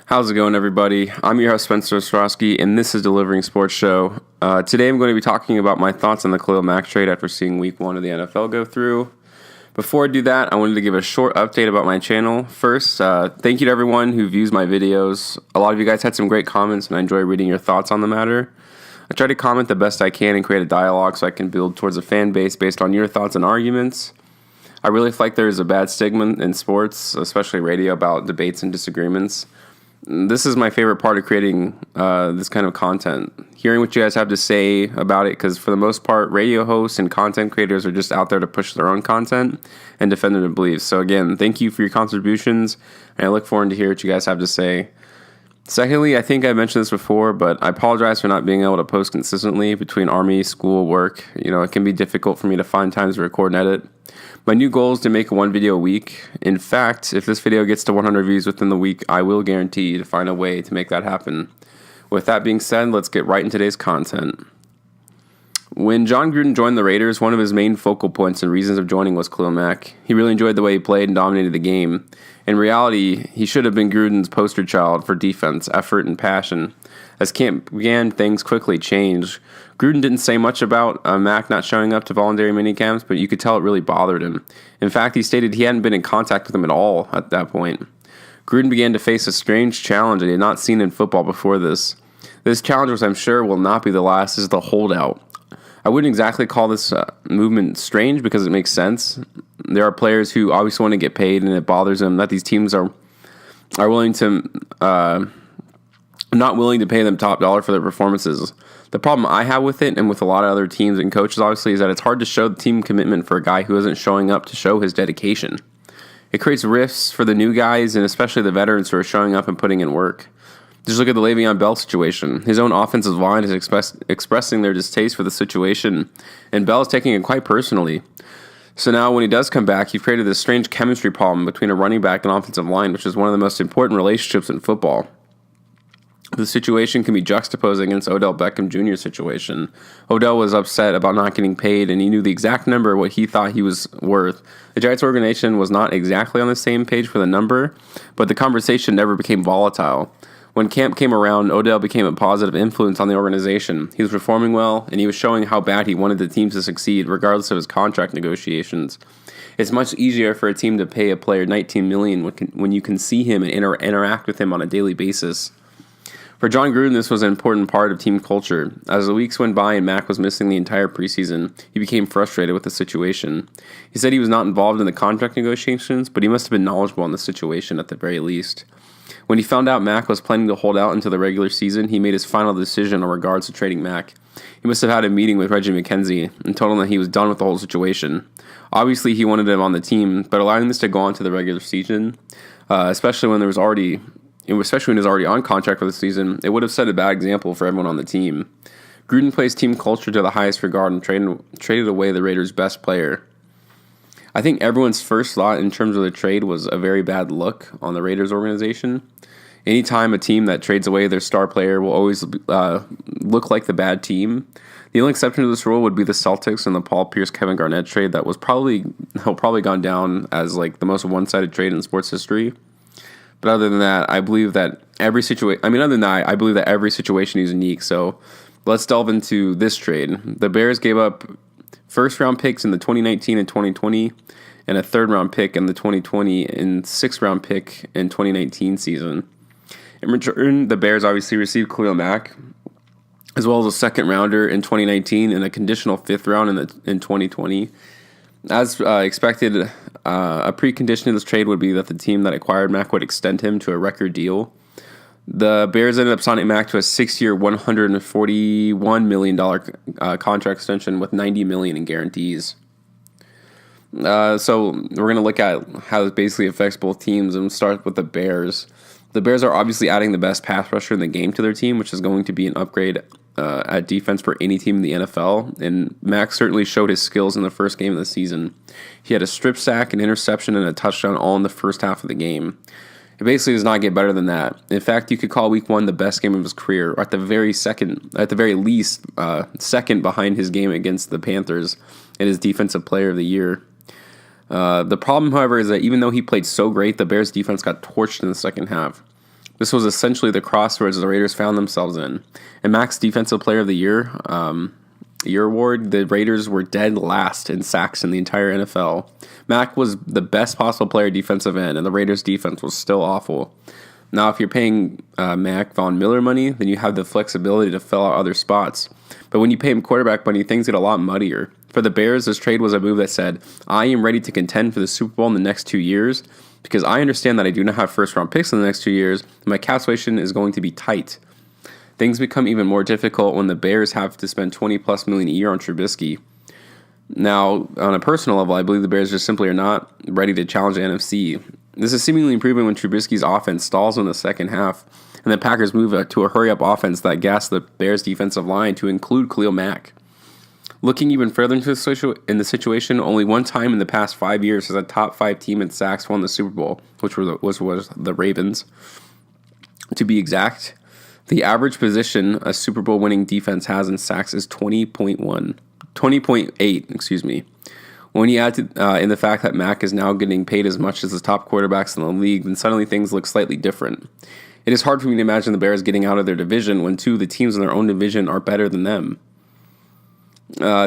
How's it going, everybody? I'm your host, Spencer Ostrowski, and this is Delivering Sports Show. Today I'm going to be talking about my thoughts on the Khalil Mack trade after seeing week one of the NFL go through. Before I do that, I wanted to give a short update about my channel. First, thank you to everyone who views my videos. A lot of you guys had some great comments, and I enjoy reading your thoughts on the matter. I try to comment the best I can and create a dialogue so I can build towards a fan base based on your thoughts and arguments. I really feel like there is a bad stigma in sports, especially radio, about debates and disagreements. This is my favorite part of creating this kind of content. Hearing what you guys have to say about it, because for the most part, radio hosts and content creators are just out there to push their own content and defend their beliefs. So again, thank you for your contributions, and I look forward to hear what you guys have to say. Secondly, I think I mentioned this before, but I apologize for not being able to post consistently between Army, school, work. It can be difficult for me to find times to record and edit. My new goal is to make one video a week. In fact, if this video gets to 100 views within the week, I will guarantee to find a way to make that happen. With that being said, let's get right into today's content. When Jon Gruden joined the Raiders, one of his main focal points and reasons of joining was Khalil Mack. He really enjoyed the way he played and dominated the game. In reality, he should have been Gruden's poster child for defense, effort, and passion. As camp began, things quickly changed. Gruden didn't say much about Mack not showing up to voluntary minicamps, but you could tell it really bothered him. In fact, he stated he hadn't been in contact with him at all at that point. Gruden began to face a strange challenge that he had not seen in football before this. This challenge, which I'm sure will not be the last, is the holdout. I wouldn't exactly call this movement strange because it makes sense. There are players who obviously want to get paid, and it bothers them that these teams are willing to not willing to pay them top dollar for their performances. The problem I have with it, and with a lot of other teams and coaches, obviously, is that it's hard to show the team commitment for a guy who isn't showing up to show his dedication. It creates rifts for the new guys, and especially the veterans who are showing up and putting in work. Just look at the Le'Veon Bell situation. His own offensive line is expressing their distaste for the situation, and Bell is taking it quite personally. So now when he does come back, you've created this strange chemistry problem between a running back and offensive line, which is one of the most important relationships in football. The situation can be juxtaposed against Odell Beckham Jr.'s situation. Odell was upset about not getting paid, and he knew the exact number of what he thought he was worth. The Giants organization was not exactly on the same page for the number, but the conversation never became volatile. When camp came around, Odell became a positive influence on the organization. He was performing well, and he was showing how bad he wanted the team to succeed, regardless of his contract negotiations. It's much easier for a team to pay a player $19 million when you can see him and interact with him on a daily basis. For Jon Gruden, this was an important part of team culture. As the weeks went by and Mack was missing the entire preseason, he became frustrated with the situation. He said he was not involved in the contract negotiations, but he must have been knowledgeable in the situation at the very least. When he found out Mack was planning to hold out into the regular season, he made his final decision in regards to trading Mack. He must have had a meeting with Reggie McKenzie and told him that he was done with the whole situation. Obviously, he wanted him on the team, but allowing this to go on to the regular season, especially when he was already on contract for the season, it would have set a bad example for everyone on the team. Gruden plays team culture to the highest regard and traded away the Raiders' best player. I think everyone's first thought in terms of the trade was a very bad look on the Raiders organization. Anytime a team that trades away their star player will always look like the bad team. The only exception to this rule would be the Celtics and the Paul Pierce-Kevin Garnett trade that was probably gone down as like the most one-sided trade in sports history. But other than that, I believe that every situation is unique. So let's delve into this trade. The Bears gave up first-round picks in the 2019 and 2020, and a third-round pick in the 2020 and sixth-round pick in 2019 season. In return, the Bears obviously received Khalil Mack, as well as a second-rounder in 2019 and a conditional fifth round in 2020. As expected, a precondition of this trade would be that the team that acquired Mack would extend him to a record deal. The Bears ended up signing Mack to a 6-year, $141 million contract extension with $90 million in guarantees. So we're going to look at how this basically affects both teams, and start with the Bears. The Bears are obviously adding the best pass rusher in the game to their team, which is going to be an upgrade at defense for any team in the NFL, and Mack certainly showed his skills in the first game of the season. He had a strip sack, an interception, and a touchdown all in the first half of the game. It basically does not get better than that. In fact, you could call Week 1 the best game of his career, or at the very least, second behind his game against the Panthers and his Defensive Player of the Year. The problem, however, is that even though he played so great, the Bears' defense got torched in the second half. This was essentially the crossroads the Raiders found themselves in. In Mack's Defensive Player of the Year award, the Raiders were dead last in sacks in the entire NFL. Mack was the best possible player defensive end, and the Raiders' defense was still awful. Now, if you're paying Mack Von Miller money, then you have the flexibility to fill out other spots. But when you pay him quarterback money, things get a lot muddier. For the Bears, this trade was a move that said, I am ready to contend for the Super Bowl in the next 2 years because I understand that I do not have first-round picks in the next 2 years, and my cap situation is going to be tight. Things become even more difficult when the Bears have to spend $20+ million a year on Trubisky. Now, on a personal level, I believe the Bears just simply are not ready to challenge the NFC. This is seemingly improving when Trubisky's offense stalls in the second half, and the Packers move to a hurry-up offense that gassed the Bears' defensive line to include Khalil Mack. Looking even further into the situation, only one time in the past 5 years has a top 5 team in sacks won the Super Bowl, which was the Ravens. To be exact, the average position a Super Bowl winning defense has in sacks is 20.8. When you add to, in the fact that Mack is now getting paid as much as the top quarterbacks in the league, then suddenly things look slightly different. It is hard for me to imagine the Bears getting out of their division when two of the teams in their own division are better than them.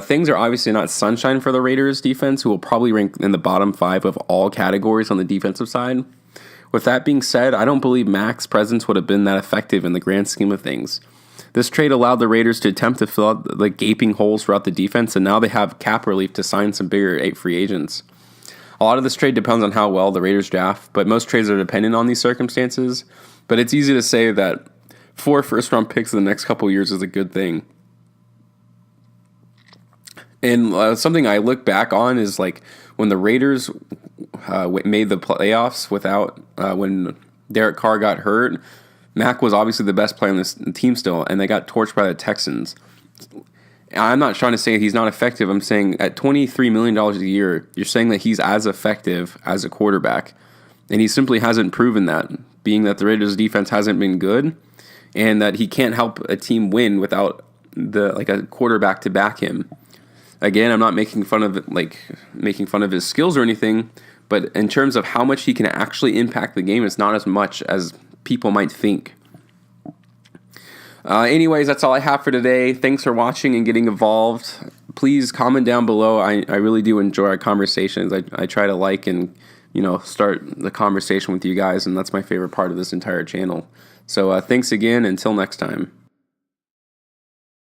Things are obviously not sunshine for the Raiders defense, who will probably rank in the bottom 5 of all categories on the defensive side. With that being said, I don't believe Mack's presence would have been that effective in the grand scheme of things. This trade allowed the Raiders to attempt to fill out the gaping holes throughout the defense, and now they have cap relief to sign some bigger free agents. A lot of this trade depends on how well the Raiders draft, but most trades are dependent on these circumstances. But it's easy to say that 4 first-round picks in the next couple of years is a good thing. And something I look back on is like when the Raiders made the playoffs without when Derek Carr got hurt. Mack was obviously the best player on this team still, and they got torched by the Texans. I'm not trying to say he's not effective. I'm saying at $23 million a year, you're saying that he's as effective as a quarterback. And he simply hasn't proven that, being that the Raiders' defense hasn't been good and that he can't help a team win without a quarterback to back him. Again, I'm not making fun of his skills or anything, but in terms of how much he can actually impact the game, it's not as much as people might think. Anyways, that's all I have for today. Thanks for watching and getting involved. Please comment down below. I really do enjoy our conversations. I try to like and start the conversation with you guys, and that's my favorite part of this entire channel. So thanks again. Until next time.